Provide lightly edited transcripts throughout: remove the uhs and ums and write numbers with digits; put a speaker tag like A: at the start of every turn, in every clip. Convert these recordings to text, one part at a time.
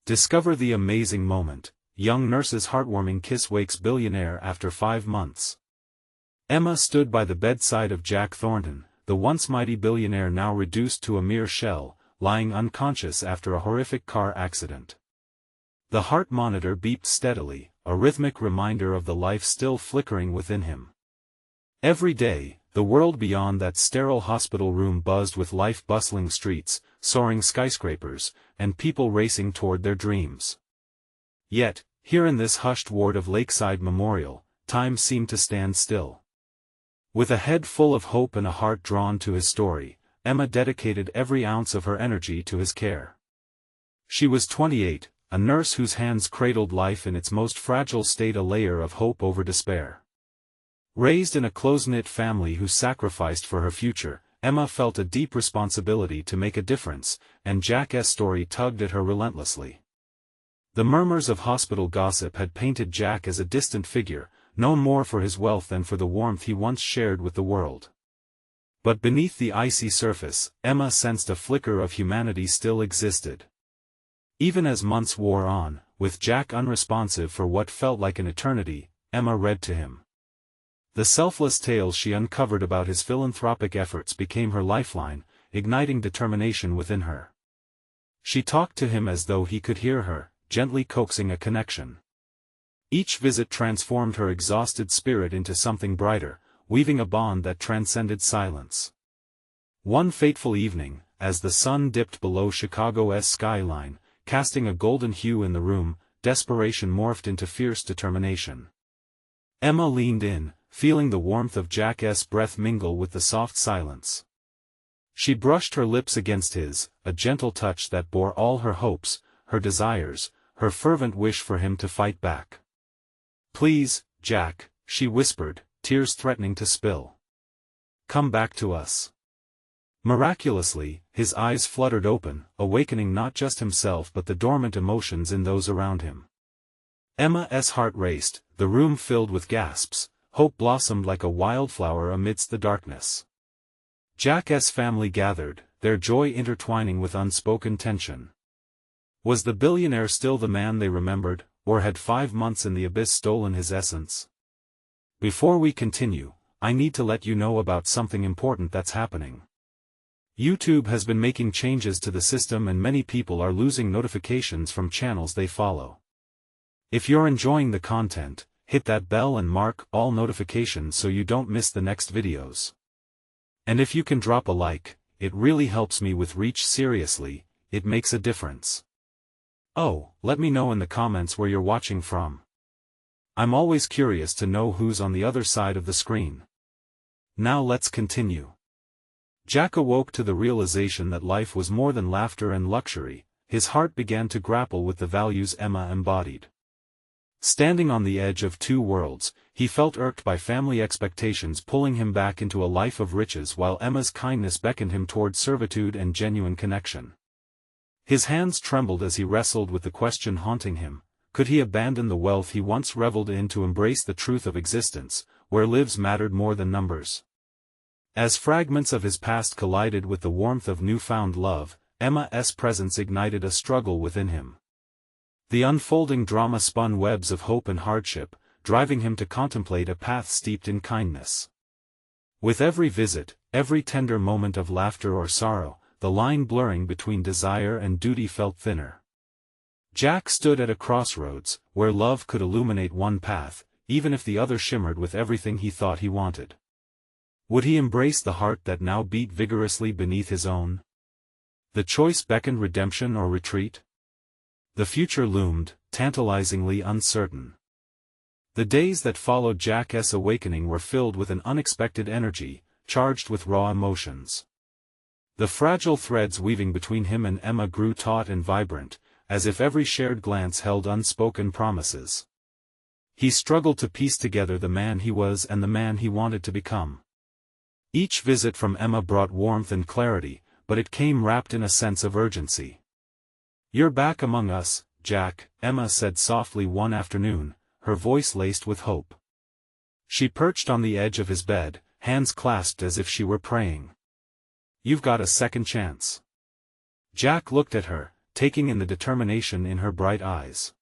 A: Discover the amazing moment. Young nurse's heartwarming kiss wakes billionaire after 5 months. Emma stood by the bedside of Jack Thornton, the once mighty billionaire now reduced to a mere shell, lying unconscious after a horrific car accident. The heart monitor beeped steadily, a rhythmic reminder of the life still flickering within him. Every day, the world beyond that sterile hospital room buzzed with life, bustling streets, soaring skyscrapers, and people racing toward their dreams. Yet, here in this hushed ward of Lakeside Memorial, time seemed to stand still. With a head full of hope and a heart drawn to his story, Emma dedicated every ounce of her energy to his care. She was 28, a nurse whose hands cradled life in its most fragile state, a layer of hope over despair. Raised in a close-knit family who sacrificed for her future, Emma felt a deep responsibility to make a difference, and Jack's story tugged at her relentlessly. The murmurs of hospital gossip had painted Jack as a distant figure, known more for his wealth than for the warmth he once shared with the world. But beneath the icy surface, Emma sensed a flicker of humanity still existed. Even as months wore on, with Jack unresponsive for what felt like an eternity, Emma read to him. The selfless tales she uncovered about his philanthropic efforts became her lifeline, igniting determination within her. She talked to him as though he could hear her, gently coaxing a connection. Each visit transformed her exhausted spirit into something brighter, weaving a bond that transcended silence. One fateful evening, as the sun dipped below Chicago's skyline, casting a golden hue in the room, desperation morphed into fierce determination. Emma leaned in, feeling the warmth of Jack's breath mingle with the soft silence. She brushed her lips against his, a gentle touch that bore all her hopes, her desires, her fervent wish for him to fight back. "Please, Jack," she whispered, tears threatening to spill. "Come back to us." Miraculously, his eyes fluttered open, awakening not just himself but the dormant emotions in those around him. Emma's heart raced, the room filled with gasps. Hope blossomed like a wildflower amidst the darkness. Jack's family gathered, their joy intertwining with unspoken tension. Was the billionaire still the man they remembered, or had 5 months in the abyss stolen his essence? Before we continue, I need to let you know about something important that's happening. YouTube has been making changes to the system and many people are losing notifications from channels they follow. If you're enjoying the content, hit that bell and mark all notifications so you don't miss the next videos. And if you can drop a like, it really helps me with reach. Seriously, it makes a difference. Oh, let me know in the comments where you're watching from. I'm always curious to know who's on the other side of the screen. Now let's continue. Jack awoke to the realization that life was more than laughter and luxury. His heart began to grapple with the values Emma embodied. Standing on the edge of two worlds, he felt irked by family expectations pulling him back into a life of riches while Emma's kindness beckoned him toward servitude and genuine connection. His hands trembled as he wrestled with the question haunting him: could he abandon the wealth he once reveled in to embrace the truth of existence, where lives mattered more than numbers? As fragments of his past collided with the warmth of newfound love, Emma's presence ignited a struggle within him. The unfolding drama spun webs of hope and hardship, driving him to contemplate a path steeped in kindness. With every visit, every tender moment of laughter or sorrow, the line blurring between desire and duty felt thinner. Jack stood at a crossroads, where love could illuminate one path, even if the other shimmered with everything he thought he wanted. Would he embrace the heart that now beat vigorously beneath his own? The choice beckoned redemption or retreat. The future loomed, tantalizingly uncertain. The days that followed Jack's awakening were filled with an unexpected energy, charged with raw emotions. The fragile threads weaving between him and Emma grew taut and vibrant, as if every shared glance held unspoken promises. He struggled to piece together the man he was and the man he wanted to become. Each visit from Emma brought warmth and clarity, but it came wrapped in a sense of urgency. "You're back among us, Jack," Emma said softly one afternoon, her voice laced with hope. She perched on the edge of his bed, hands clasped as if she were praying. "You've got a second chance." Jack looked at her, taking in the determination in her bright eyes.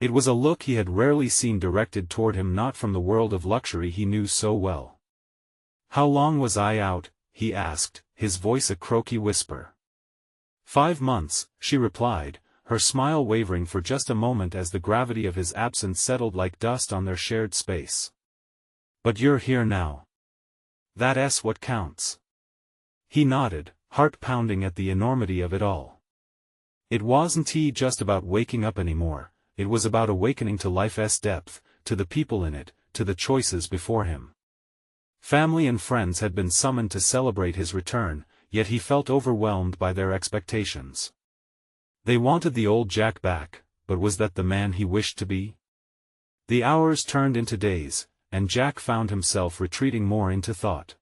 A: It was a look he had rarely seen directed toward him, not from the world of luxury he knew so well. "How long was I out?" he asked, his voice a croaky whisper. 5 months, she replied, her smile wavering for just a moment as the gravity of his absence settled like dust on their shared space. "But you're here now. That's what counts." He nodded, heart pounding at the enormity of it all. It wasn't just about waking up anymore, it was about awakening to life's depth, to the people in it, to the choices before him. Family and friends had been summoned to celebrate his return, yet he felt overwhelmed by their expectations. They wanted the old Jack back, but was that the man he wished to be? The hours turned into days, and Jack found himself retreating more into thought.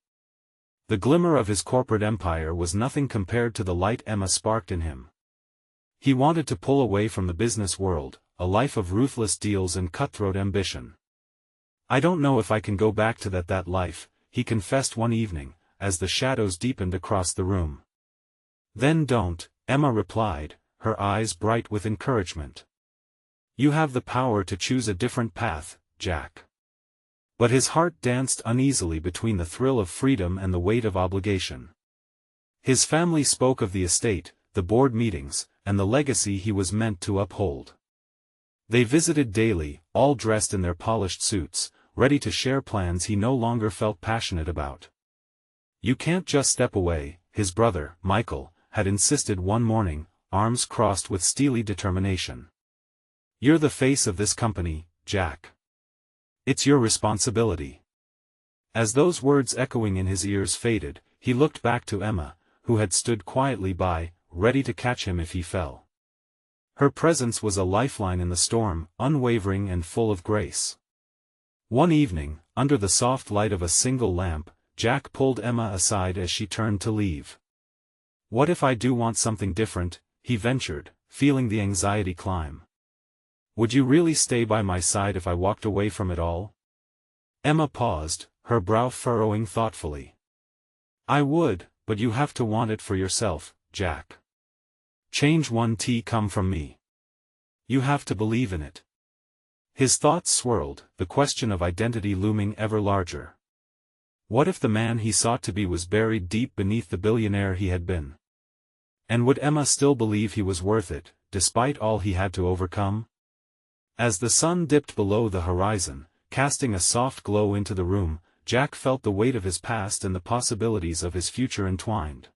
A: The glimmer of his corporate empire was nothing compared to the light Emma sparked in him. He wanted to pull away from the business world, a life of ruthless deals and cutthroat ambition. "I don't know if I can go back to that life," he confessed one evening, as the shadows deepened across the room. "Then don't," Emma replied, her eyes bright with encouragement. "You have the power to choose a different path, Jack." But his heart danced uneasily between the thrill of freedom and the weight of obligation. His family spoke of the estate, the board meetings, and the legacy he was meant to uphold. They visited daily, all dressed in their polished suits, ready to share plans he no longer felt passionate about. "You can't just step away," his brother, Michael, had insisted one morning, arms crossed with steely determination. "You're the face of this company, Jack. It's your responsibility." As those words echoing in his ears faded, he looked back to Emma, who had stood quietly by, ready to catch him if he fell. Her presence was a lifeline in the storm, unwavering and full of grace. One evening, under the soft light of a single lamp, Jack pulled Emma aside as she turned to leave. "What if I do want something different?" he ventured, feeling the anxiety climb. "Would you really stay by my side if I walked away from it all?" Emma paused, her brow furrowing thoughtfully. "I would, but you have to want it for yourself, Jack. Change won't come from me. You have to believe in it." His thoughts swirled, the question of identity looming ever larger. What if the man he sought to be was buried deep beneath the billionaire he had been? And would Emma still believe he was worth it, despite all he had to overcome? As the sun dipped below the horizon, casting a soft glow into the room, Jack felt the weight of his past and the possibilities of his future entwined.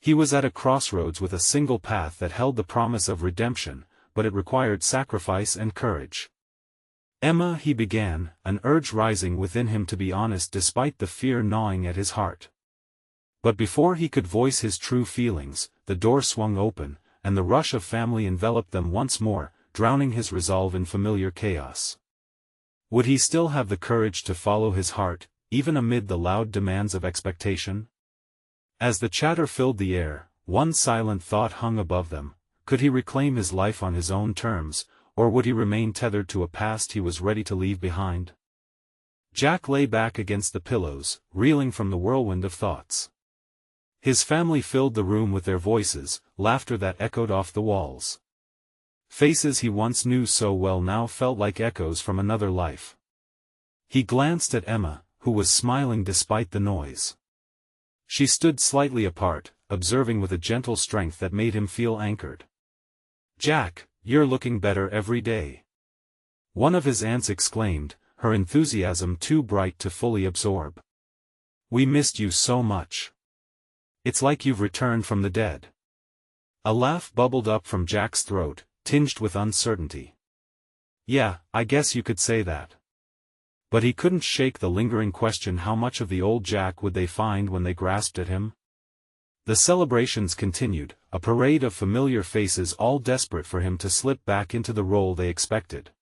A: He was at a crossroads with a single path that held the promise of redemption, but it required sacrifice and courage. "Emma," he began, an urge rising within him to be honest despite the fear gnawing at his heart. But before he could voice his true feelings, the door swung open, and the rush of family enveloped them once more, drowning his resolve in familiar chaos. Would he still have the courage to follow his heart, even amid the loud demands of expectation? As the chatter filled the air, one silent thought hung above them: could he reclaim his life on his own terms, or would he remain tethered to a past he was ready to leave behind? Jack lay back against the pillows, reeling from the whirlwind of thoughts. His family filled the room with their voices, laughter that echoed off the walls. Faces he once knew so well now felt like echoes from another life. He glanced at Emma, who was smiling despite the noise. She stood slightly apart, observing with a gentle strength that made him feel anchored. "Jack, you're looking better every day," one of his aunts exclaimed, her enthusiasm too bright to fully absorb. "We missed you so much. It's like you've returned from the dead." A laugh bubbled up from Jack's throat, tinged with uncertainty. "Yeah, I guess you could say that." But he couldn't shake the lingering question: how much of the old Jack would they find when they grasped at him? The celebrations continued, a parade of familiar faces all desperate for him to slip back into the role they expected.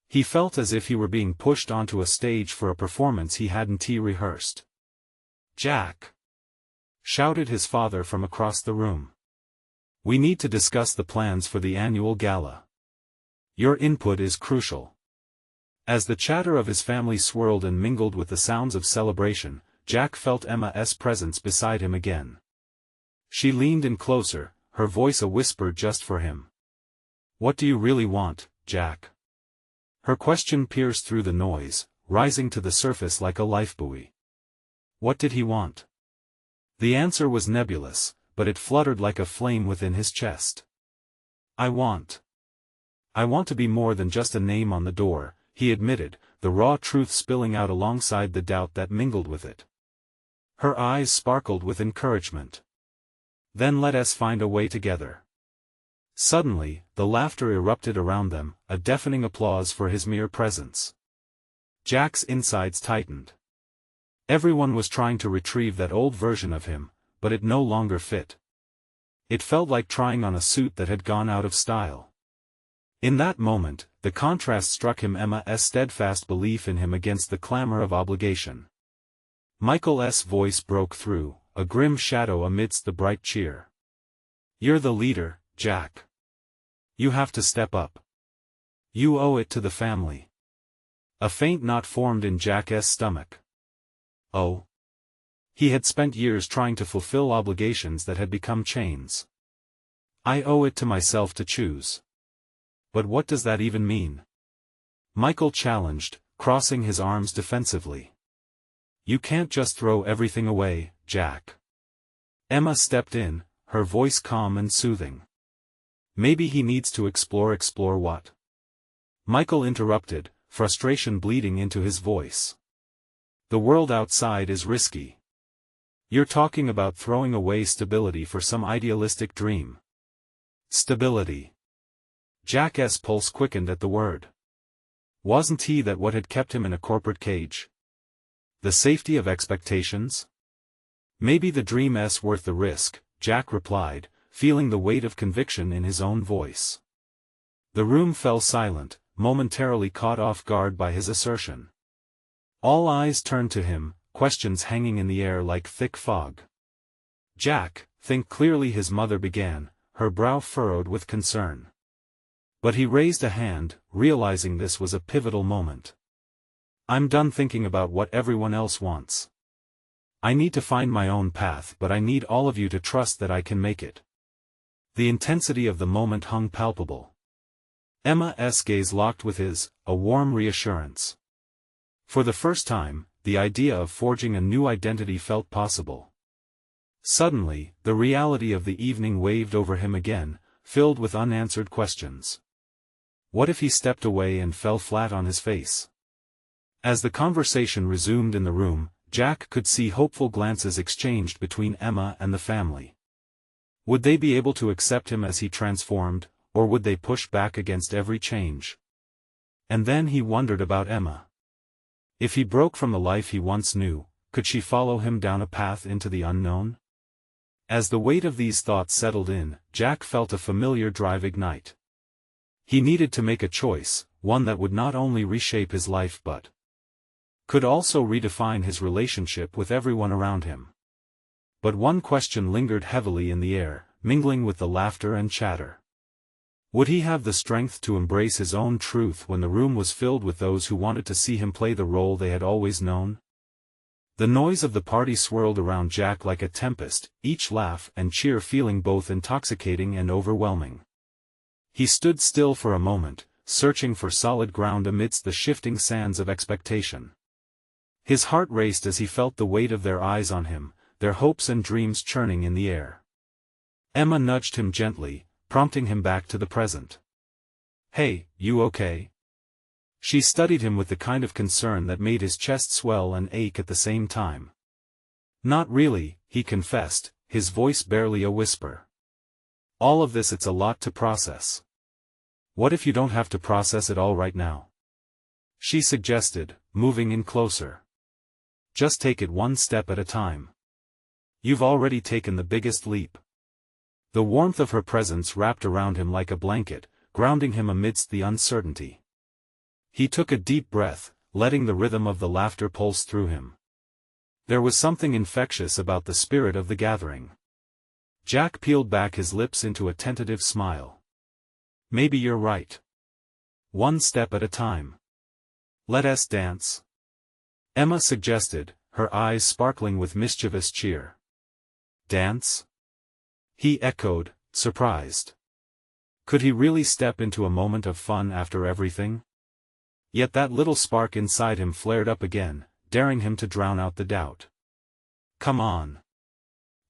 A: He felt as if he were being pushed onto a stage for a performance he hadn't rehearsed. "Jack!" shouted his father from across the room. "We need to discuss the plans for the annual gala. Your input is crucial." As the chatter of his family swirled and mingled with the sounds of celebration, Jack felt Emma's presence beside him again. She leaned in closer, her voice a whisper just for him. "What do you really want, Jack?" Her question pierced through the noise, rising to the surface like a lifebuoy. What did he want? The answer was nebulous, but it fluttered like a flame within his chest. I want to be more than just a name on the door," he admitted, the raw truth spilling out alongside the doubt that mingled with it. Her eyes sparkled with encouragement. "Then let us find a way together." Suddenly, the laughter erupted around them, a deafening applause for his mere presence. Jack's insides tightened. Everyone was trying to retrieve that old version of him, but it no longer fit. It felt like trying on a suit that had gone out of style. In that moment, the contrast struck him, Emma's steadfast belief in him against the clamor of obligation. Michael's voice broke through, a grim shadow amidst the bright cheer. "You're the leader, Jack. You have to step up. You owe it to the family." A faint knot formed in Jack's stomach. Oh. He had spent years trying to fulfill obligations that had become chains. "I owe it to myself to choose." But what does that even mean? Michael challenged, crossing his arms defensively. "You can't just throw everything away, Jack." Emma stepped in, her voice calm and soothing. "Maybe he needs to explore what?" Michael interrupted, frustration bleeding into his voice. "The world outside is risky. You're talking about throwing away stability for some idealistic dream." Stability. Jack's pulse quickened at the word. Wasn't that what had kept him in a corporate cage? The safety of expectations? "Maybe the dream's worth the risk," Jack replied, feeling the weight of conviction in his own voice. The room fell silent, momentarily caught off guard by his assertion. All eyes turned to him, questions hanging in the air like thick fog. "Jack, think clearly," his mother began, her brow furrowed with concern. But he raised a hand, realizing this was a pivotal moment. "I'm done thinking about what everyone else wants. I need to find my own path, but I need all of you to trust that I can make it." The intensity of the moment hung palpable. Emma's gaze locked with his, a warm reassurance. For the first time, the idea of forging a new identity felt possible. Suddenly, the reality of the evening waved over him again, filled with unanswered questions. What if he stepped away and fell flat on his face? As the conversation resumed in the room, Jack could see hopeful glances exchanged between Emma and the family. Would they be able to accept him as he transformed, or would they push back against every change? And then he wondered about Emma. If he broke from the life he once knew, could she follow him down a path into the unknown? As the weight of these thoughts settled in, Jack felt a familiar drive ignite. He needed to make a choice, one that would not only reshape his life but could also redefine his relationship with everyone around him. But one question lingered heavily in the air, mingling with the laughter and chatter. Would he have the strength to embrace his own truth when the room was filled with those who wanted to see him play the role they had always known? The noise of the party swirled around Jack like a tempest, each laugh and cheer feeling both intoxicating and overwhelming. He stood still for a moment, searching for solid ground amidst the shifting sands of expectation. His heart raced as he felt the weight of their eyes on him, their hopes and dreams churning in the air. Emma nudged him gently, prompting him back to the present. "Hey, you okay?" She studied him with the kind of concern that made his chest swell and ache at the same time. "Not really," he confessed, his voice barely a whisper. "All of this, it's a lot to process." "What if you don't have to process it all right now?" she suggested, moving in closer. "Just take it one step at a time. You've already taken the biggest leap." The warmth of her presence wrapped around him like a blanket, grounding him amidst the uncertainty. He took a deep breath, letting the rhythm of the laughter pulse through him. There was something infectious about the spirit of the gathering. Jack peeled back his lips into a tentative smile. "Maybe you're right. One step at a time. Let us dance," Emma suggested, her eyes sparkling with mischievous cheer. "Dance?" he echoed, surprised. Could he really step into a moment of fun after everything? Yet that little spark inside him flared up again, daring him to drown out the doubt. Come on.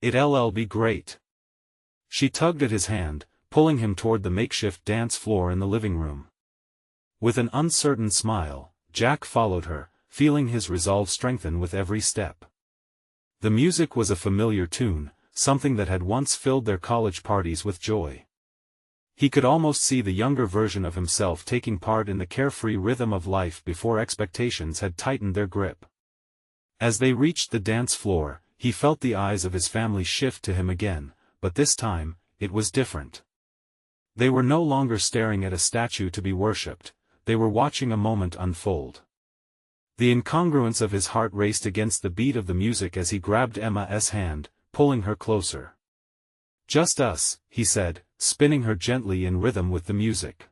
A: It'll be great. She tugged at his hand, pulling him toward the makeshift dance floor in the living room. With an uncertain smile, Jack followed her, feeling his resolve strengthen with every step. The music was a familiar tune, something that had once filled their college parties with joy. He could almost see the younger version of himself taking part in the carefree rhythm of life before expectations had tightened their grip. As they reached the dance floor, he felt the eyes of his family shift to him again, but this time, it was different. They were no longer staring at a statue to be worshipped, they were watching a moment unfold. The incongruence of his heart raced against the beat of the music as he grabbed Emma's hand, pulling her closer. "Just us," he said, spinning her gently in rhythm with the music.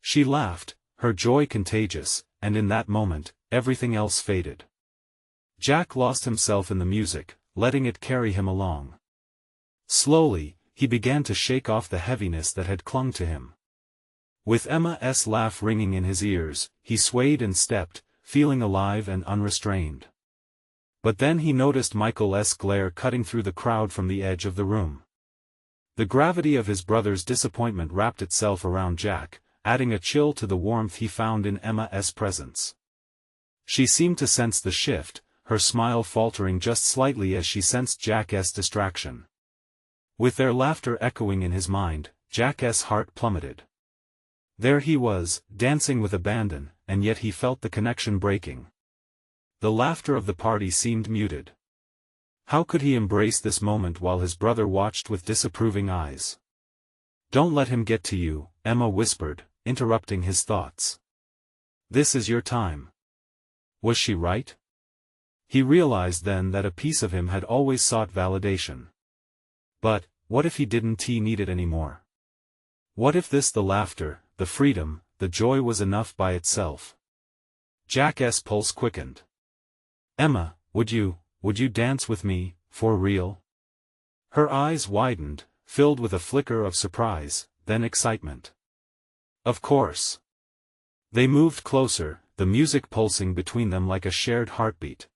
A: She laughed, her joy contagious, and in that moment, everything else faded. Jack lost himself in the music, letting it carry him along. Slowly, he began to shake off the heaviness that had clung to him. With Emma's laugh ringing in his ears, he swayed and stepped, feeling alive and unrestrained. But then he noticed Michael's glare cutting through the crowd from the edge of the room. The gravity of his brother's disappointment wrapped itself around Jack, adding a chill to the warmth he found in Emma's presence. She seemed to sense the shift, her smile faltering just slightly as she sensed Jack's distraction. With their laughter echoing in his mind, Jack's heart plummeted. There he was, dancing with abandon, and yet he felt the connection breaking. The laughter of the party seemed muted. How could he embrace this moment while his brother watched with disapproving eyes? "Don't let him get to you," Emma whispered, interrupting his thoughts. "This is your time." Was she right? He realized then that a piece of him had always sought validation. But, what if he didn't need it anymore? What if the laughter, the freedom, the joy was enough by itself? Jack's pulse quickened. "Emma, would you dance with me, for real?" Her eyes widened, filled with a flicker of surprise, then excitement. "Of course." They moved closer, the music pulsing between them like a shared heartbeat.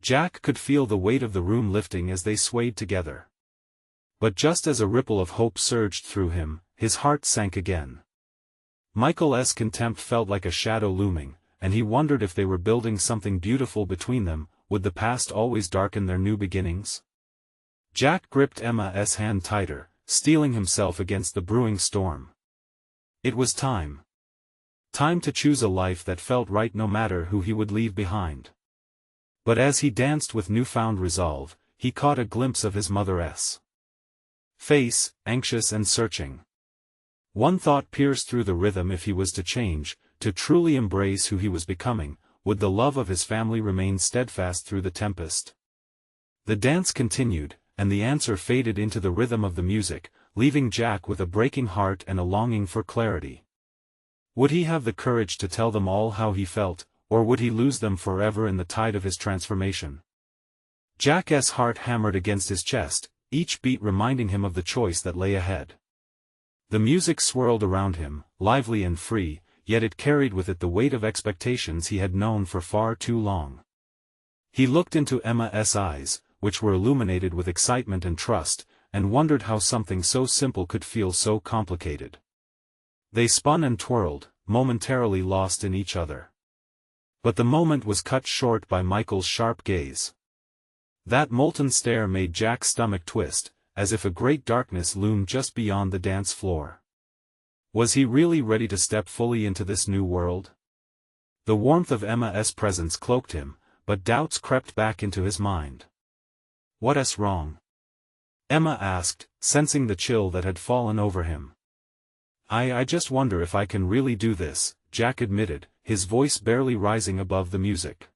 A: Jack could feel the weight of the room lifting as they swayed together. But just as a ripple of hope surged through him, his heart sank again. Michael's contempt felt like a shadow looming, and he wondered if they were building something beautiful between them. Would the past always darken their new beginnings? Jack gripped Emma's hand tighter, steeling himself against the brewing storm. It was time. Time to choose a life that felt right no matter who he would leave behind. But as he danced with newfound resolve, he caught a glimpse of his mother's face, anxious and searching. One thought pierced through the rhythm: if he was to change, to truly embrace who he was becoming, would the love of his family remain steadfast through the tempest? The dance continued, and the answer faded into the rhythm of the music, leaving Jack with a breaking heart and a longing for clarity. Would he have the courage to tell them all how he felt, or would he lose them forever in the tide of his transformation? Jack's heart hammered against his chest, each beat reminding him of the choice that lay ahead. The music swirled around him, lively and free, yet it carried with it the weight of expectations he had known for far too long. He looked into Emma's eyes, which were illuminated with excitement and trust, and wondered how something so simple could feel so complicated. They spun and twirled, momentarily lost in each other. But the moment was cut short by Michael's sharp gaze. That molten stare made Jack's stomach twist, as if a great darkness loomed just beyond the dance floor. Was he really ready to step fully into this new world? The warmth of Emma's presence cloaked him, but doubts crept back into his mind. "What's wrong?" Emma asked, sensing the chill that had fallen over him. I just wonder if I can really do this," Jack admitted, his voice barely rising above the music.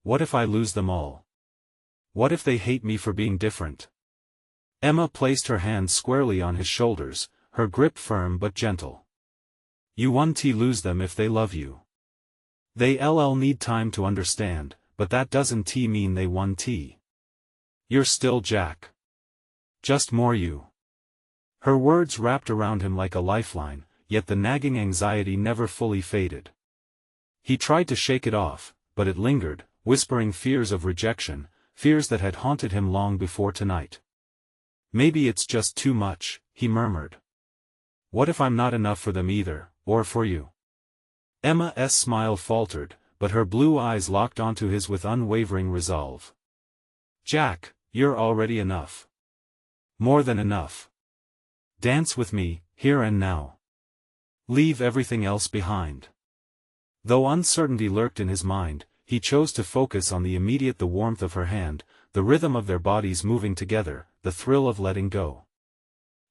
A: "What if I lose them all? What if they hate me for being different?" Emma placed her hands squarely on his shoulders, her grip firm but gentle. "You won't lose them if they love you. They'll need time to understand, but that doesn't mean they won't. You're still Jack. Just more you." Her words wrapped around him like a lifeline, yet the nagging anxiety never fully faded. He tried to shake it off, but it lingered, whispering fears of rejection, fears that had haunted him long before tonight. "Maybe it's just too much," he murmured. "What if I'm not enough for them either, or for you?" Emma's smile faltered, but her blue eyes locked onto his with unwavering resolve. "Jack, you're already enough. More than enough. Dance with me, here and now. Leave everything else behind." Though uncertainty lurked in his mind, he chose to focus on the immediate: the warmth of her hand, the rhythm of their bodies moving together, the thrill of letting go.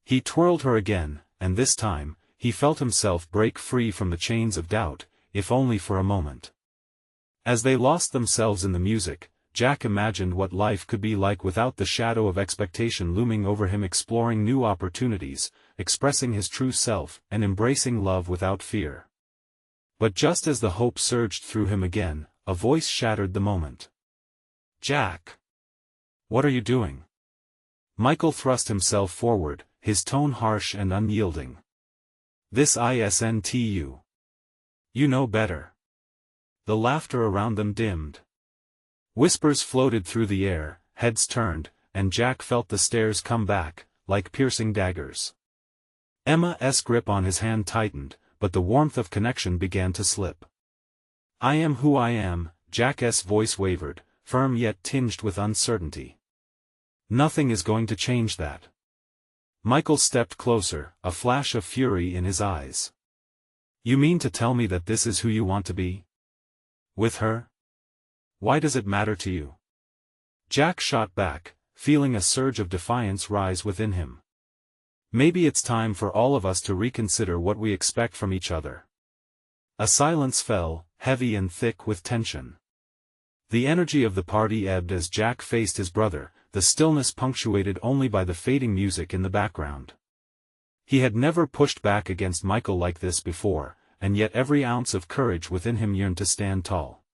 A: He twirled her again, and this time, he felt himself break free from the chains of doubt, if only for a moment. As they lost themselves in the music, Jack imagined what life could be like without the shadow of expectation looming over him, exploring new opportunities, expressing his true self, and embracing love without fear. But just as the hope surged through him again, a voice shattered the moment. "Jack! What are you doing?" Michael thrust himself forward, his tone harsh and unyielding. "This isn't you. You know better." The laughter around them dimmed. Whispers floated through the air, heads turned, and Jack felt the stares come back, like piercing daggers. Emma's grip on his hand tightened, but the warmth of connection began to slip. "I am who I am," Jack's voice wavered, firm yet tinged with uncertainty. "Nothing is going to change that." Michael stepped closer, a flash of fury in his eyes. "You mean to tell me that this is who you want to be? With her? Why does it matter to you?" Jack shot back, feeling a surge of defiance rise within him. "Maybe it's time for all of us to reconsider what we expect from each other." A silence fell, heavy and thick with tension. The energy of the party ebbed as Jack faced his brother, the stillness punctuated only by the fading music in the background. He had never pushed back against Michael like this before, and yet every ounce of courage within him yearned to stand tall.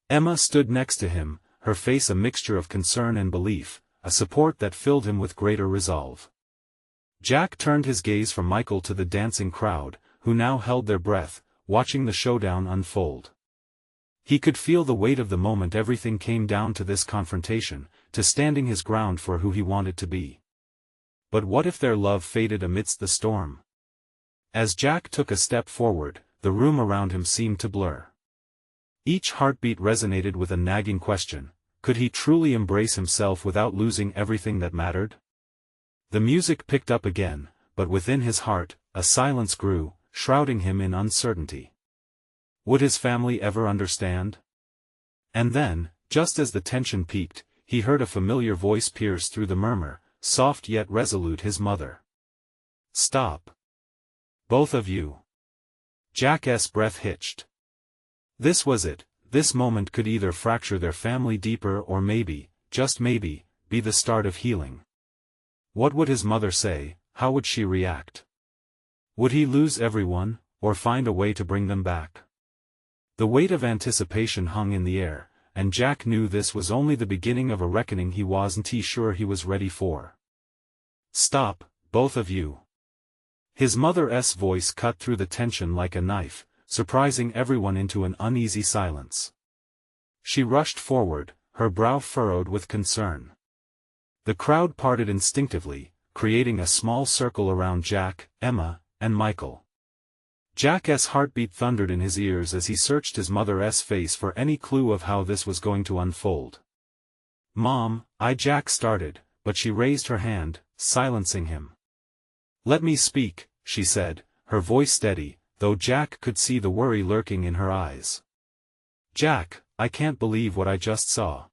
A: Emma stood next to him, her face a mixture of concern and belief, a support that filled him with greater resolve. Jack turned his gaze from Michael to the dancing crowd, who now held their breath, watching the showdown unfold. He could feel the weight of the moment. Everything came down to this confrontation, to standing his ground for who he wanted to be. But what if their love faded amidst the storm? As Jack took a step forward, the room around him seemed to blur. Each heartbeat resonated with a nagging question: could he truly embrace himself without losing everything that mattered? The music picked up again, but within his heart, a silence grew, shrouding him in uncertainty. Would his family ever understand? And then, just as the tension peaked, he heard a familiar voice pierce through the murmur, soft yet resolute: his mother. "Stop. Both of you." Jack's breath hitched. This was it. This moment could either fracture their family deeper or maybe, just maybe, be the start of healing. What would his mother say? How would she react? Would he lose everyone, or find a way to bring them back? The weight of anticipation hung in the air, and Jack knew this was only the beginning of a reckoning he wasn't sure he was ready for. "Stop, both of you." His mother's voice cut through the tension like a knife, surprising everyone into an uneasy silence. She rushed forward, her brow furrowed with concern. The crowd parted instinctively, creating a small circle around Jack, Emma, and Michael. Jack's heartbeat thundered in his ears as he searched his mother's face for any clue of how this was going to unfold. "Mom," Jack started, but she raised her hand, silencing him. "Let me speak," she said, her voice steady, though Jack could see the worry lurking in her eyes. "Jack, I can't believe what I just saw.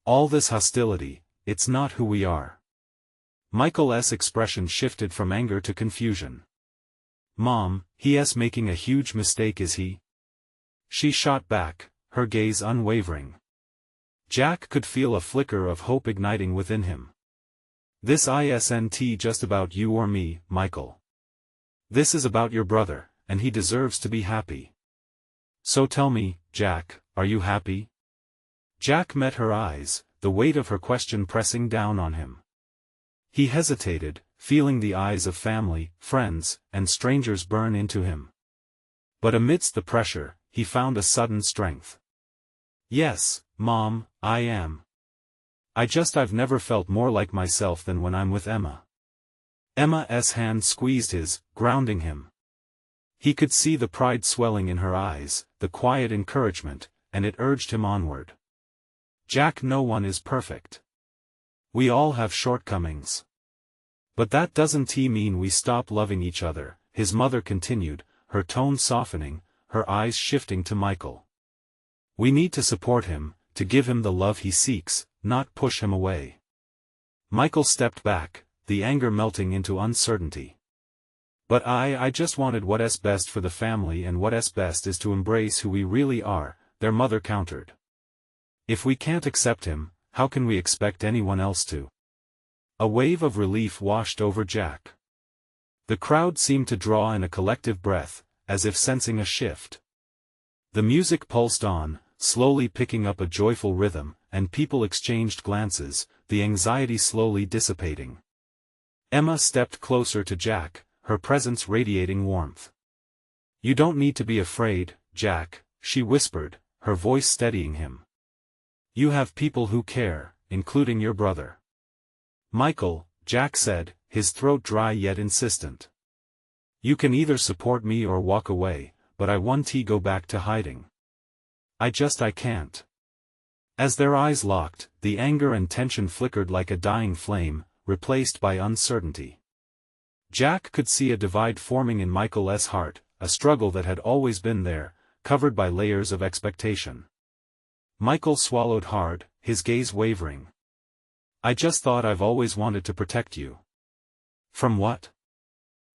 A: All this hostility, it's not who we are." Michael's expression shifted from anger to confusion. "Mom, he's making a huge mistake, is he?" She shot back, her gaze unwavering. Jack could feel a flicker of hope igniting within him. "This isn't just about you or me, Michael. This is about your brother, and he deserves to be happy. So tell me, Jack, are you happy?" Jack met her eyes, the weight of her question pressing down on him. He hesitated, feeling the eyes of family, friends, and strangers burn into him. But amidst the pressure, he found a sudden strength. "Yes, Mom, I am. I've never felt more like myself than when I'm with Emma." Emma's hand squeezed his, grounding him. He could see the pride swelling in her eyes, the quiet encouragement, and it urged him onward. "Jack, no one is perfect. We all have shortcomings. But that doesn't mean we stop loving each other," his mother continued, her tone softening, her eyes shifting to Michael. "We need to support him, to give him the love he seeks, not push him away." Michael stepped back, the anger melting into uncertainty. "But I just wanted what's best for the family, and what's best is to embrace who we really are," their mother countered. "If we can't accept him, how can we expect anyone else to?" A wave of relief washed over Jack. The crowd seemed to draw in a collective breath, as if sensing a shift. The music pulsed on, slowly picking up a joyful rhythm, and people exchanged glances, the anxiety slowly dissipating. Emma stepped closer to Jack, her presence radiating warmth. "You don't need to be afraid, Jack," she whispered, her voice steadying him. "You have people who care, including your brother." "Michael," Jack said, his throat dry yet insistent. "You can either support me or walk away, but I won't go back to hiding. I can't." As their eyes locked, the anger and tension flickered like a dying flame, replaced by uncertainty. Jack could see a divide forming in Michael's heart, a struggle that had always been there, covered by layers of expectation. Michael swallowed hard, his gaze wavering. "I just thought I've always wanted to protect you." "From what?"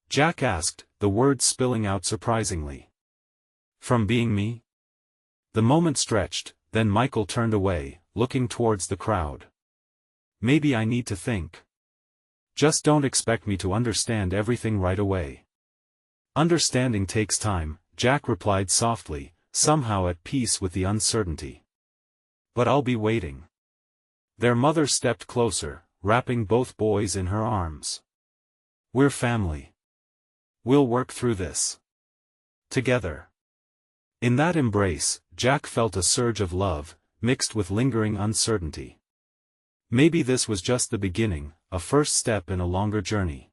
A: Jack asked, the words spilling out surprisingly. "From being me?" The moment stretched, then Michael turned away, looking towards the crowd. "Maybe I need to think. Just don't expect me to understand everything right away." "Understanding takes time," Jack replied softly, somehow at peace with the uncertainty. "But I'll be waiting." Their mother stepped closer, wrapping both boys in her arms. "We're family. We'll work through this together." In that embrace, Jack felt a surge of love, mixed with lingering uncertainty. Maybe this was just the beginning, a first step in a longer journey.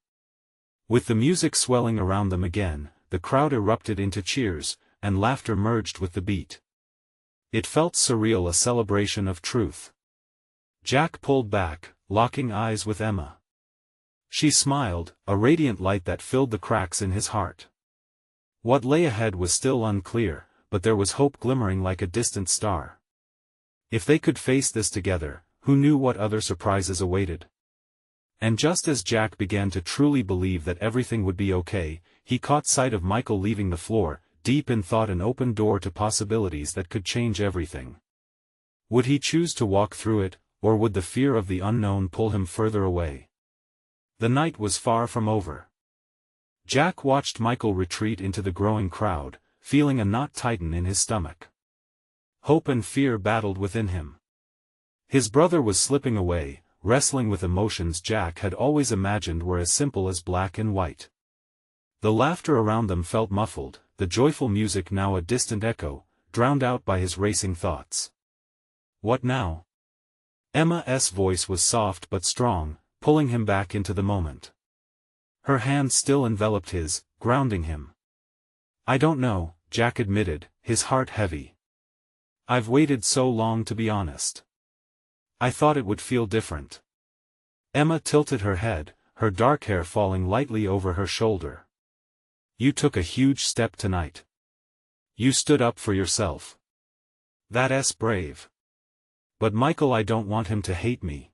A: With the music swelling around them again, the crowd erupted into cheers, and laughter merged with the beat. It felt surreal, a celebration of truth. Jack pulled back, locking eyes with Emma. She smiled, a radiant light that filled the cracks in his heart. What lay ahead was still unclear, but there was hope glimmering like a distant star. If they could face this together, who knew what other surprises awaited? And just as Jack began to truly believe that everything would be okay, he caught sight of Michael leaving the floor, deep in thought, an open door to possibilities that could change everything. Would he choose to walk through it, or would the fear of the unknown pull him further away? The night was far from over. Jack watched Michael retreat into the growing crowd, feeling a knot tighten in his stomach. Hope and fear battled within him. His brother was slipping away, wrestling with emotions Jack had always imagined were as simple as black and white. The laughter around them felt muffled, the joyful music now a distant echo, drowned out by his racing thoughts. What now? Emma's voice was soft but strong, pulling him back into the moment. Her hand still enveloped his, grounding him. "I don't know," Jack admitted, his heart heavy. "I've waited so long, to be honest. I thought it would feel different." Emma tilted her head, her dark hair falling lightly over her shoulder. "You took a huge step tonight. You stood up for yourself. That's brave. But Michael, I don't want him to hate me."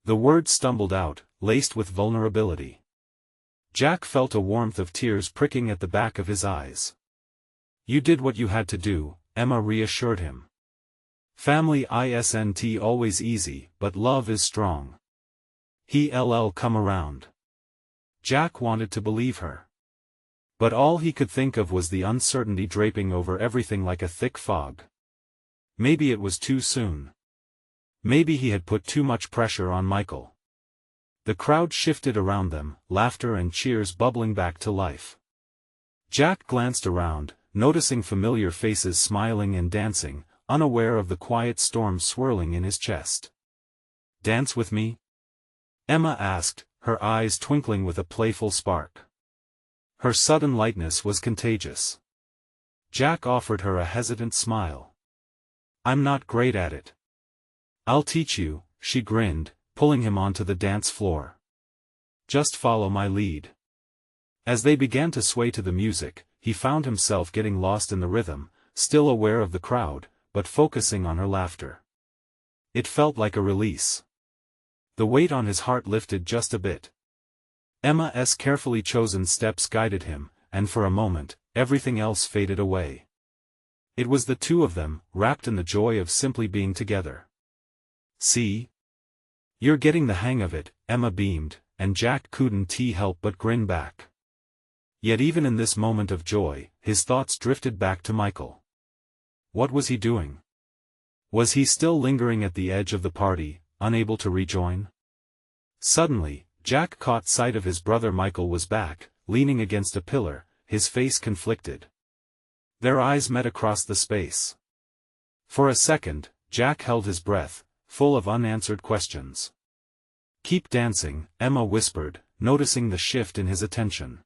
A: The words stumbled out, laced with vulnerability. Jack felt a warmth of tears pricking at the back of his eyes. "You did what you had to do," Emma reassured him. "Family isn't always easy, but love is strong. He'll come around." Jack wanted to believe her. But all he could think of was the uncertainty draping over everything like a thick fog. Maybe it was too soon. Maybe he had put too much pressure on Michael. The crowd shifted around them, laughter and cheers bubbling back to life. Jack glanced around, noticing familiar faces smiling and dancing, unaware of the quiet storm swirling in his chest. "Dance with me?" Emma asked, her eyes twinkling with a playful spark. Her sudden lightness was contagious. Jack offered her a hesitant smile. "I'm not great at it." "I'll teach you," she grinned, pulling him onto the dance floor. "Just follow my lead." As they began to sway to the music, he found himself getting lost in the rhythm, still aware of the crowd, but focusing on her laughter. It felt like a release. The weight on his heart lifted just a bit. Emma's carefully chosen steps guided him, and for a moment, everything else faded away. It was the two of them, wrapped in the joy of simply being together. "See? You're getting the hang of it," Emma beamed, and Jack couldn't help but grin back. Yet even in this moment of joy, his thoughts drifted back to Michael. What was he doing? Was he still lingering at the edge of the party, unable to rejoin? Suddenly, Jack caught sight of his brother. Michael was back, leaning against a pillar, his face conflicted. Their eyes met across the space. For a second, Jack held his breath, full of unanswered questions. "Keep dancing," Emma whispered, noticing the shift in his attention.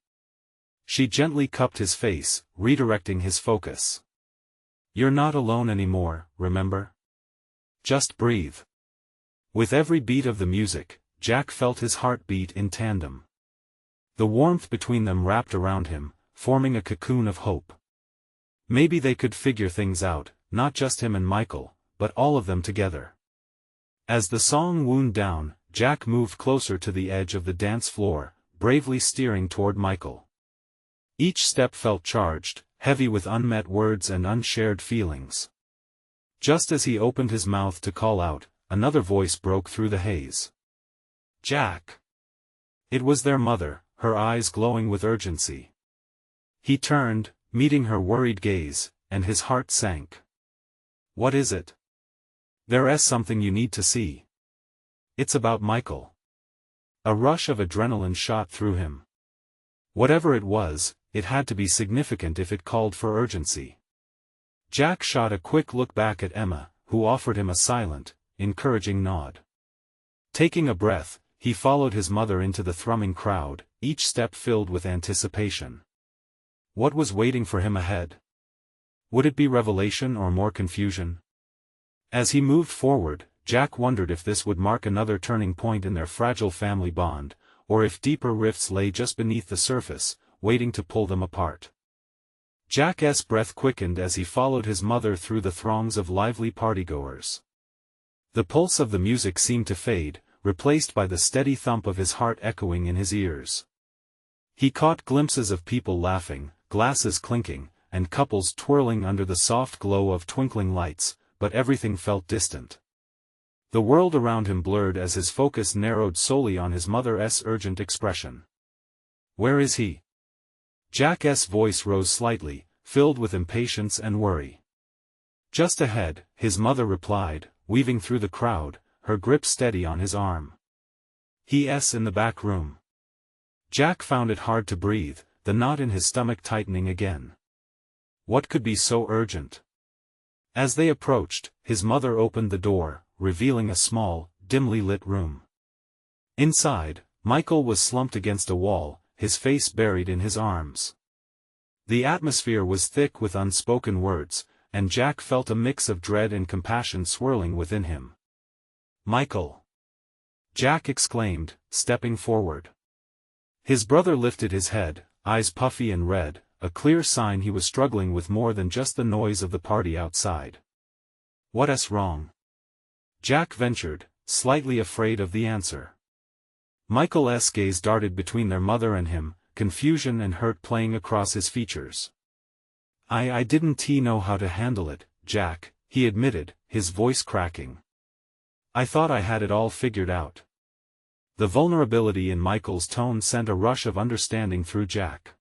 A: She gently cupped his face, redirecting his focus. "You're not alone anymore, remember? Just breathe." With every beat of the music, Jack felt his heart beat in tandem. The warmth between them wrapped around him, forming a cocoon of hope. Maybe they could figure things out, not just him and Michael, but all of them together. As the song wound down, Jack moved closer to the edge of the dance floor, bravely steering toward Michael. Each step felt charged, heavy with unmet words and unshared feelings. Just as he opened his mouth to call out, another voice broke through the haze. "Jack!" It was their mother, her eyes glowing with urgency. He turned, meeting her worried gaze, and his heart sank. "What is it?" "There's something you need to see. It's about Michael." A rush of adrenaline shot through him. Whatever it was, it had to be significant if it called for urgency. Jack shot a quick look back at Emma, who offered him a silent, encouraging nod. Taking a breath, he followed his mother into the thrumming crowd, each step filled with anticipation. What was waiting for him ahead? Would it be revelation or more confusion? As he moved forward, Jack wondered if this would mark another turning point in their fragile family bond, or if deeper rifts lay just beneath the surface, waiting to pull them apart. Jack's breath quickened as he followed his mother through the throngs of lively partygoers. The pulse of the music seemed to fade, replaced by the steady thump of his heart echoing in his ears. He caught glimpses of people laughing, glasses clinking, and couples twirling under the soft glow of twinkling lights, but everything felt distant. The world around him blurred as his focus narrowed solely on his mother's urgent expression. "Where is he?" Jack's voice rose slightly, filled with impatience and worry. "Just ahead," his mother replied, weaving through the crowd, her grip steady on his arm. "He's in the back room." Jack found it hard to breathe, the knot in his stomach tightening again. What could be so urgent? As they approached, his mother opened the door, revealing a small, dimly lit room. Inside, Michael was slumped against a wall, his face buried in his arms. The atmosphere was thick with unspoken words, and Jack felt a mix of dread and compassion swirling within him. "Michael!" Jack exclaimed, stepping forward. His brother lifted his head, eyes puffy and red, a clear sign he was struggling with more than just the noise of the party outside. "What's wrong?" Jack ventured, slightly afraid of the answer. Michael's gaze darted between their mother and him, confusion and hurt playing across his features. I didn't know how to handle it, Jack," he admitted, his voice cracking. "I thought I had it all figured out." The vulnerability in Michael's tone sent a rush of understanding through Jack.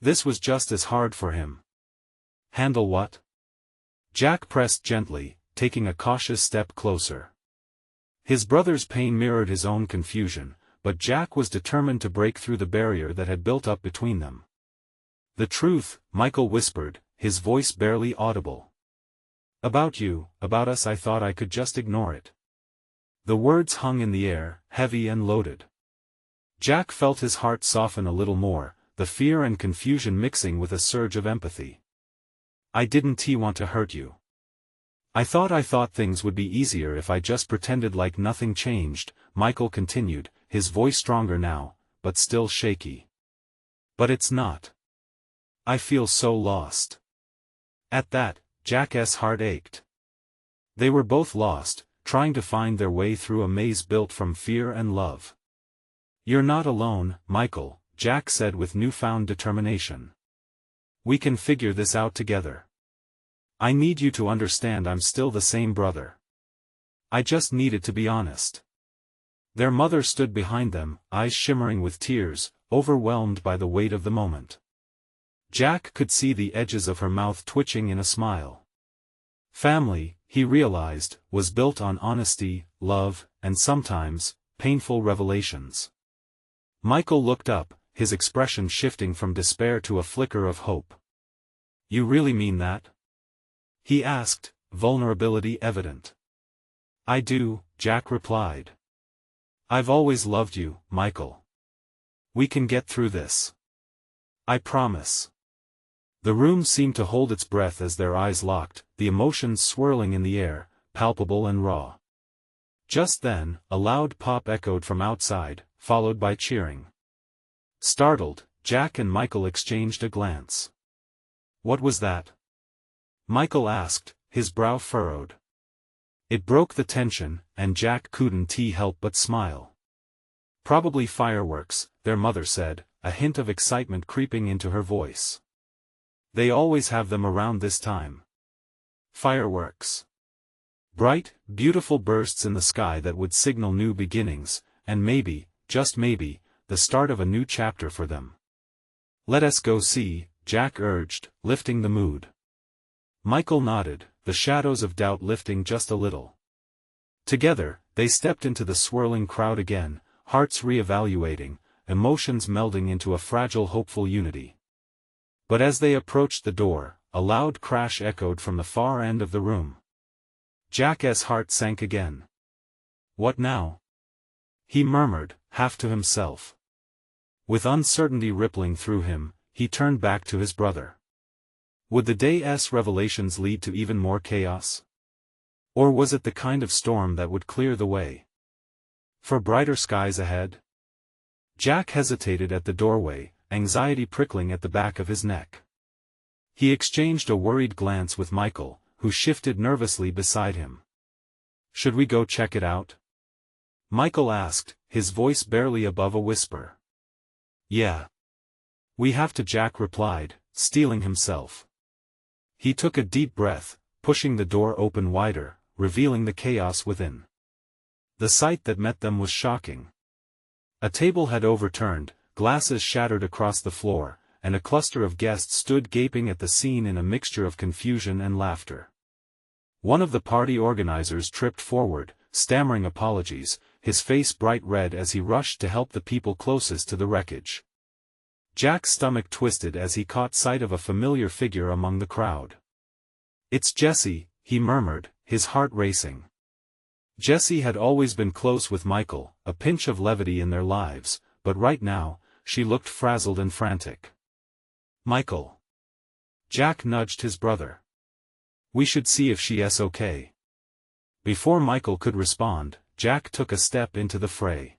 A: This was just as hard for him. "Handle what?" Jack pressed gently, taking a cautious step closer. His brother's pain mirrored his own confusion, but Jack was determined to break through the barrier that had built up between them. "The truth," Michael whispered, his voice barely audible. "About you, about us. I thought I could just ignore it." The words hung in the air, heavy and loaded. Jack felt his heart soften a little more, the fear and confusion mixing with a surge of empathy. "I didn't want to hurt you. I thought things would be easier if I just pretended like nothing changed," Michael continued, his voice stronger now, but still shaky. "But it's not. I feel so lost." At that, Jack's heart ached. They were both lost, trying to find their way through a maze built from fear and love. "You're not alone, Michael," Jack said with newfound determination. "We can figure this out together. I need you to understand I'm still the same brother. I just needed to be honest." Their mother stood behind them, eyes shimmering with tears, overwhelmed by the weight of the moment. Jack could see the edges of her mouth twitching in a smile. Family, he realized, was built on honesty, love, and sometimes, painful revelations. Michael looked up, his expression shifting from despair to a flicker of hope. "You really mean that?" he asked, vulnerability evident. "I do," Jack replied. "I've always loved you, Michael. We can get through this. I promise." The room seemed to hold its breath as their eyes locked, the emotions swirling in the air, palpable and raw. Just then, a loud pop echoed from outside, followed by cheering. Startled, Jack and Michael exchanged a glance. "What was that?" Michael asked, his brow furrowed. It broke the tension, and Jack couldn't help but smile. "Probably fireworks," their mother said, a hint of excitement creeping into her voice. "They always have them around this time." Fireworks. Bright, beautiful bursts in the sky that would signal new beginnings, and maybe, just maybe, the start of a new chapter for them. "Let us go see," Jack urged, lifting the mood. Michael nodded, the shadows of doubt lifting just a little. Together, they stepped into the swirling crowd again, hearts re-evaluating, emotions melding into a fragile hopeful unity. But as they approached the door, a loud crash echoed from the far end of the room. Jack's heart sank again. "What now?" he murmured, half to himself. With uncertainty rippling through him, he turned back to his brother. Would the day's revelations lead to even more chaos? Or was it the kind of storm that would clear the way for brighter skies ahead? Jack hesitated at the doorway, anxiety prickling at the back of his neck. He exchanged a worried glance with Michael, who shifted nervously beside him. "Should we go check it out?" Michael asked, his voice barely above a whisper. "Yeah. We have to," Jack replied, steeling himself. He took a deep breath, pushing the door open wider, revealing the chaos within. The sight that met them was shocking. A table had overturned, glasses shattered across the floor, and a cluster of guests stood gaping at the scene in a mixture of confusion and laughter. One of the party organizers tripped forward, stammering apologies, his face bright red as he rushed to help the people closest to the wreckage. Jack's stomach twisted as he caught sight of a familiar figure among the crowd. "It's Jessie," he murmured, his heart racing. Jessie had always been close with Michael, a pinch of levity in their lives, but right now, she looked frazzled and frantic. "Michael." Jack nudged his brother. "We should see if she's okay." Before Michael could respond, Jack took a step into the fray.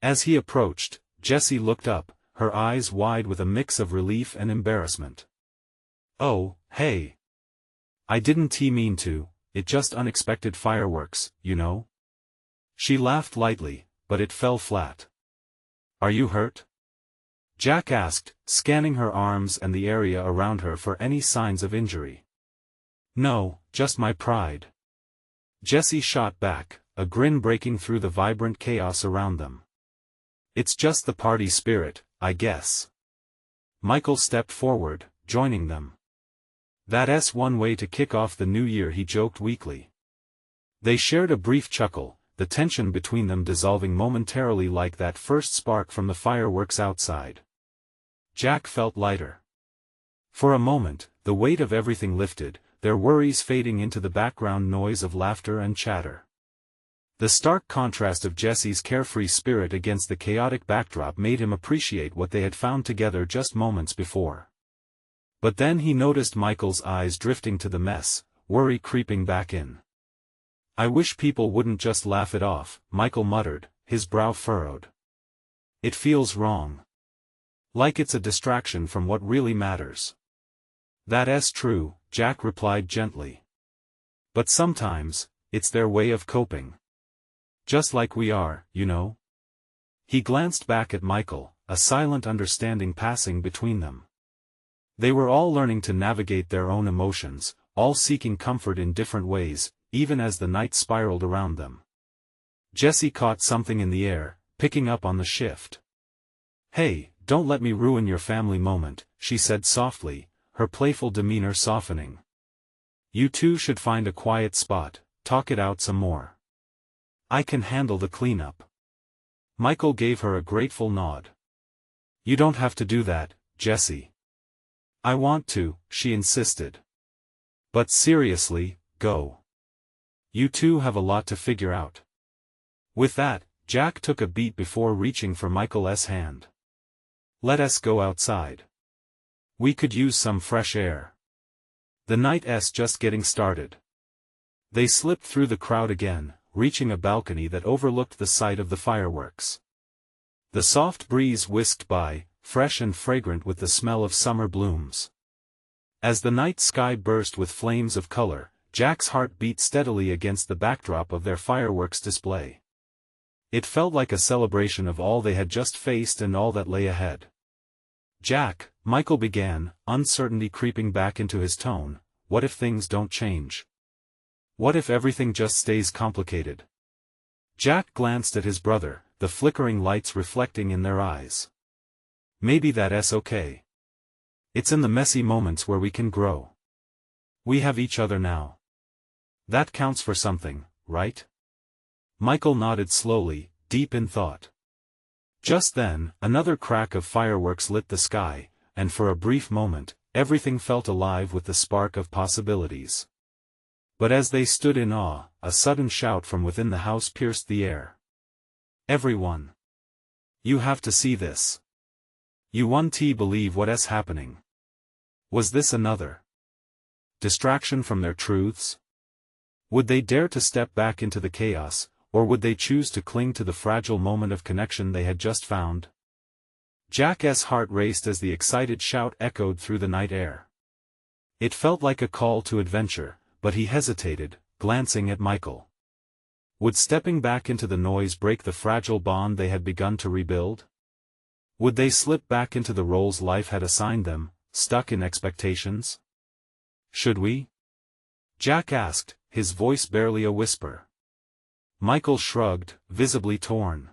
A: As he approached, Jessie looked up, her eyes wide with a mix of relief and embarrassment. "Oh, hey. I didn't mean to, it just unexpected fireworks, you know." She laughed lightly, but it fell flat. "Are you hurt?" Jack asked, scanning her arms and the area around her for any signs of injury. "No, just my pride." Jessie shot back, a grin breaking through the vibrant chaos around them. "It's just the party spirit, I guess." Michael stepped forward, joining them. "That's one way to kick off the new year," he joked weakly. They shared a brief chuckle, the tension between them dissolving momentarily like that first spark from the fireworks outside. Jack felt lighter. For a moment, the weight of everything lifted, their worries fading into the background noise of laughter and chatter. The stark contrast of Jesse's carefree spirit against the chaotic backdrop made him appreciate what they had found together just moments before. But then he noticed Michael's eyes drifting to the mess, worry creeping back in. "I wish people wouldn't just laugh it off," Michael muttered, his brow furrowed. "It feels wrong. Like it's a distraction from what really matters." "That's true," Jack replied gently. "But sometimes, it's their way of coping. Just like we are, you know." He glanced back at Michael, a silent understanding passing between them. They were all learning to navigate their own emotions, all seeking comfort in different ways, even as the night spiraled around them. Jessie caught something in the air, picking up on the shift. "Hey, don't let me ruin your family moment," she said softly, her playful demeanor softening. "You two should find a quiet spot, talk it out some more. I can handle the cleanup." Michael gave her a grateful nod. "You don't have to do that, Jessie." "I want to," she insisted. "But seriously, go. You two have a lot to figure out." With that, Jack took a beat before reaching for Michael's hand. "Let us go outside. We could use some fresh air. The night's just getting started." They slipped through the crowd again, reaching a balcony that overlooked the site of the fireworks. The soft breeze whisked by, fresh and fragrant with the smell of summer blooms. As the night sky burst with flames of color, Jack's heart beat steadily against the backdrop of their fireworks display. It felt like a celebration of all they had just faced and all that lay ahead. "Jack," Michael began, uncertainty creeping back into his tone, "what if things don't change? What if everything just stays complicated?" Jack glanced at his brother, the flickering lights reflecting in their eyes. "Maybe that's okay. It's in the messy moments where we can grow. We have each other now. That counts for something, right?" Michael nodded slowly, deep in thought. Just then, another crack of fireworks lit the sky, and for a brief moment, everything felt alive with the spark of possibilities. But as they stood in awe, a sudden shout from within the house pierced the air. "Everyone! You have to see this. You won't believe what's happening." Was this another distraction from their truths? Would they dare to step back into the chaos, or would they choose to cling to the fragile moment of connection they had just found? Jack's heart raced as the excited shout echoed through the night air. It felt like a call to adventure, but he hesitated, glancing at Michael. Would stepping back into the noise break the fragile bond they had begun to rebuild? Would they slip back into the roles life had assigned them, stuck in expectations? "Should we?" Jack asked, his voice barely a whisper. Michael shrugged, visibly torn.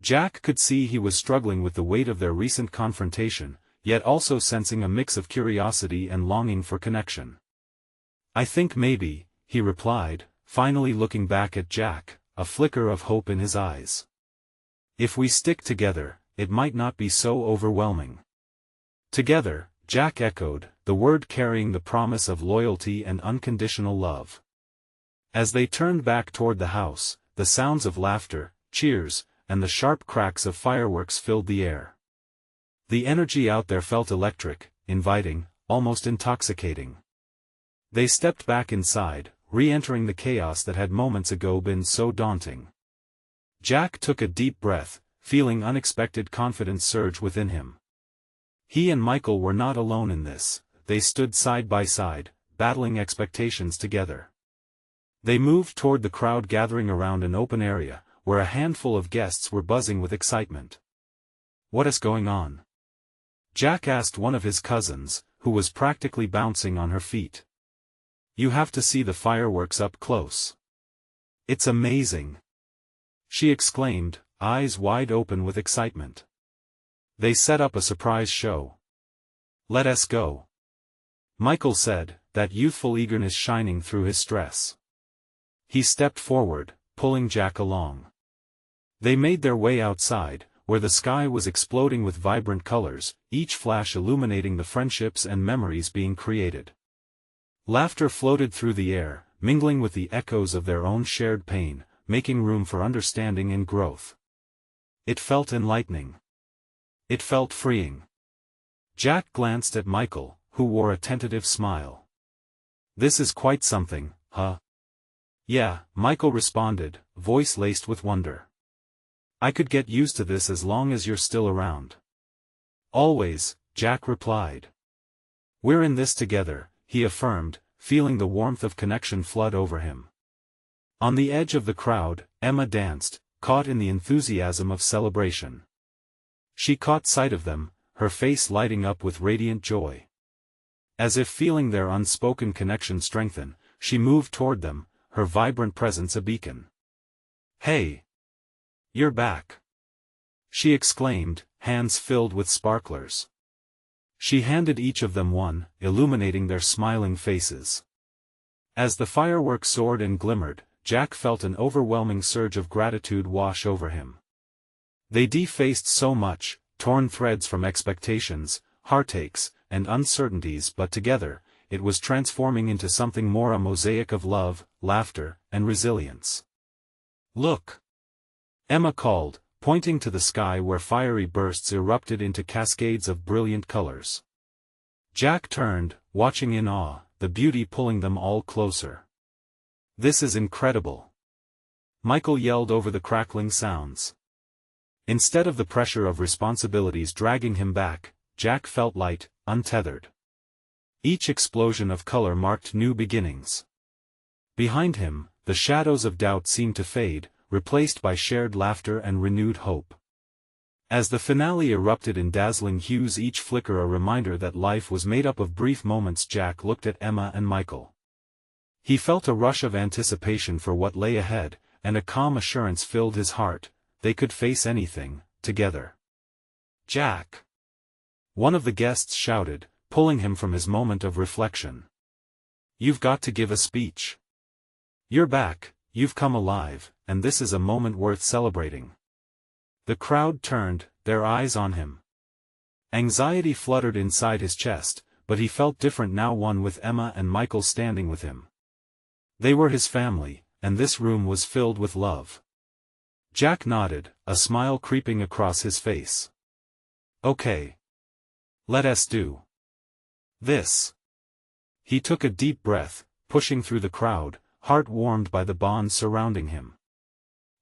A: Jack could see he was struggling with the weight of their recent confrontation, yet also sensing a mix of curiosity and longing for connection. "I think maybe," he replied, finally looking back at Jack, a flicker of hope in his eyes. "If we stick together, it might not be so overwhelming." "Together," Jack echoed, the word carrying the promise of loyalty and unconditional love. As they turned back toward the house, the sounds of laughter, cheers, and the sharp cracks of fireworks filled the air. The energy out there felt electric, inviting, almost intoxicating. They stepped back inside, re-entering the chaos that had moments ago been so daunting. Jack took a deep breath, feeling unexpected confidence surge within him. He and Michael were not alone in this. They stood side by side, battling expectations together. They moved toward the crowd gathering around an open area, where a handful of guests were buzzing with excitement. "What is going on?" Jack asked one of his cousins, who was practically bouncing on her feet. "You have to see the fireworks up close. It's amazing!" she exclaimed, eyes wide open with excitement. "They set up a surprise show." "Let us go," Michael said, that youthful eagerness shining through his stress. He stepped forward, pulling Jack along. They made their way outside, where the sky was exploding with vibrant colors, each flash illuminating the friendships and memories being created. Laughter floated through the air, mingling with the echoes of their own shared pain, making room for understanding and growth. It felt enlightening. It felt freeing. Jack glanced at Michael, who wore a tentative smile. "This is quite something, huh?" "Yeah," Michael responded, voice laced with wonder. "I could get used to this as long as you're still around." "Always," Jack replied. "We're in this together," he affirmed, feeling the warmth of connection flood over him. On the edge of the crowd, Emma danced, caught in the enthusiasm of celebration. She caught sight of them, her face lighting up with radiant joy. As if feeling their unspoken connection strengthen, she moved toward them, her vibrant presence a beacon. "Hey! You're back!" she exclaimed, hands filled with sparklers. She handed each of them one, illuminating their smiling faces. As the fireworks soared and glimmered, Jack felt an overwhelming surge of gratitude wash over him. They defaced so much, torn threads from expectations, heartaches, and uncertainties, but together, it was transforming into something more, a mosaic of love, laughter, and resilience. "Look!" Emma called, pointing to the sky where fiery bursts erupted into cascades of brilliant colors. Jack turned, watching in awe, the beauty pulling them all closer. "This is incredible!" Michael yelled over the crackling sounds. Instead of the pressure of responsibilities dragging him back, Jack felt light, untethered. Each explosion of color marked new beginnings. Behind him, the shadows of doubt seemed to fade, replaced by shared laughter and renewed hope. As the finale erupted in dazzling hues, each flicker a reminder that life was made up of brief moments, Jack looked at Emma and Michael. He felt a rush of anticipation for what lay ahead, and a calm assurance filled his heart: they could face anything, together. "Jack!" one of the guests shouted, pulling him from his moment of reflection. "You've got to give a speech. You're back, you've come alive, and this is a moment worth celebrating." The crowd turned, their eyes on him. Anxiety fluttered inside his chest, but he felt different now, one with Emma and Michael standing with him. They were his family, and this room was filled with love. Jack nodded, a smile creeping across his face. "Okay. Let us do this." He took a deep breath, pushing through the crowd, heart warmed by the bond surrounding him.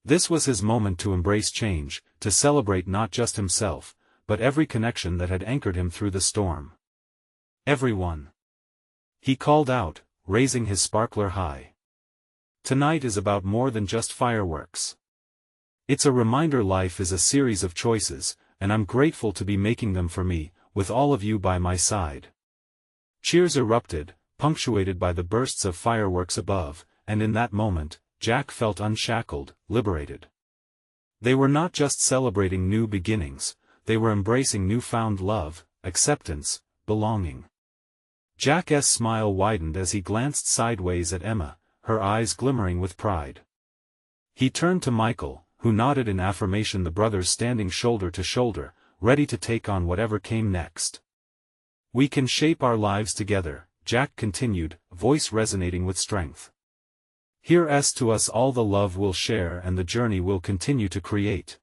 A: This was his moment to embrace change, to celebrate not just himself, but every connection that had anchored him through the storm. "Everyone!" he called out, raising his sparkler high. "Tonight is about more than just fireworks. It's a reminder life is a series of choices, and I'm grateful to be making them for me, with all of you by my side." Cheers erupted, punctuated by the bursts of fireworks above, and in that moment, Jack felt unshackled, liberated. They were not just celebrating new beginnings, they were embracing newfound love, acceptance, belonging. Jack's smile widened as he glanced sideways at Emma, her eyes glimmering with pride. He turned to Michael, who nodded in affirmation, the brothers standing shoulder to shoulder, ready to take on whatever came next. "We can shape our lives together," Jack continued, voice resonating with strength. "Here's to us all, the love we'll share and the journey we'll continue to create."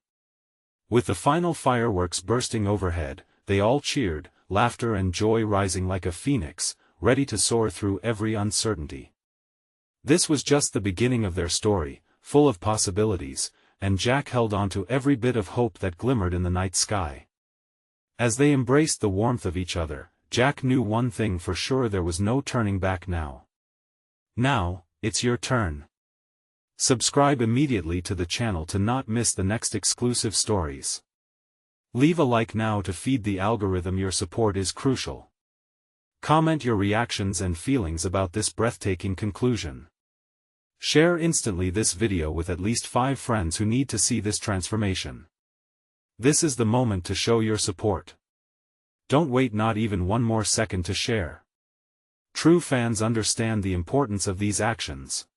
A: With the final fireworks bursting overhead, they all cheered, laughter and joy rising like a phoenix, ready to soar through every uncertainty. This was just the beginning of their story, full of possibilities, and Jack held on to every bit of hope that glimmered in the night sky. As they embraced the warmth of each other, Jack knew one thing for sure: there was no turning back now. Now, it's your turn. Subscribe immediately to the channel to not miss the next exclusive stories. Leave a like now to feed the algorithm. Your support is crucial. Comment your reactions and feelings about this breathtaking conclusion. Share instantly this video with at least 5 friends who need to see this transformation. This is the moment to show your support. Don't wait not even one more second to share. True fans understand the importance of these actions.